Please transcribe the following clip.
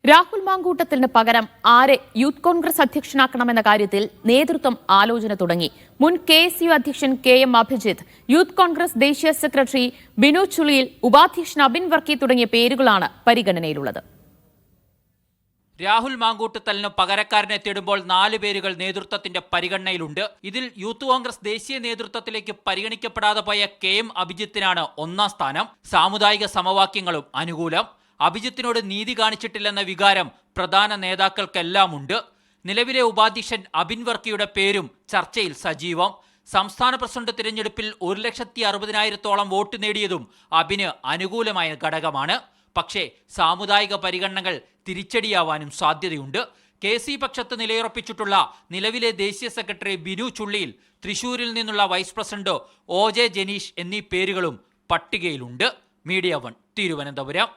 രാഹുൽ മാങ്കൂട്ടത്തിന് പകരം ആരെ യൂത്ത് കോൺഗ്രസ് അധ്യക്ഷനാക്കണമെന്ന കാര്യത്തിൽ നേതൃത്വം ആലോചന തുടങ്ങി. മുൻ KSU അധ്യക്ഷൻ KM അഭിജിത്ത്, യൂത്ത് കോൺഗ്രസ് ദേശീയ സെക്രട്ടറി ബിനു ചുള്ളിയിൽ, ഉപാധ്യക്ഷൻ അബിൻ വർക്കി തുടങ്ങിയ പേരുകളാണ് പരിഗണനയിലുള്ളത്. രാഹുൽ മാങ്കൂട്ടത്തലിന് പകരക്കാരനെ തേടുമ്പോൾ 4 പേരുകൾ നേതൃത്വത്തിന്റെ പരിഗണനയിലുണ്ട്. ഇതിൽ യൂത്ത് കോൺഗ്രസ് ദേശീയ നേതൃത്വത്തിലേക്ക് പരിഗണിക്കപ്പെടാതെ പോയ KM അഭിജിത്തിനാണ് 1ാം സ്ഥാനം. സാമുദായിക സമവാക്യങ്ങളും അനുകൂലം. അഭിജിത്തിനോട് നീതി കാണിച്ചിട്ടില്ലെന്ന വികാരം പ്രധാന നേതാക്കൾക്കെല്ലാം ഉണ്ട്. നിലവിലെ ഉപാധ്യക്ഷൻ അബിൻ വർക്കിയുടെ പേരും ചർച്ചയിൽ സജീവം. സംസ്ഥാന പ്രസിഡന്റ് തിരഞ്ഞെടുപ്പിൽ 1,60,000-ഓളം വോട്ട് നേടിയതും അബിന് അനുകൂലമായ ഘടകമാണ്. പക്ഷേ സാമുദായിക പരിഗണനകൾ തിരിച്ചടിയാവാനും സാധ്യതയുണ്ട്. KC പക്ഷത്ത് നിലയുറപ്പിച്ചിട്ടുള്ള നിലവിലെ ദേശീയ സെക്രട്ടറി ബിനു ചുള്ളിയിൽ, തൃശൂരിൽ നിന്നുള്ള വൈസ് പ്രസിഡന്റ് OJ ജനീഷ് എന്നീ പേരുകളും പട്ടികയിലുണ്ട്. മീഡിയ 1 തിരുവനന്തപുരം.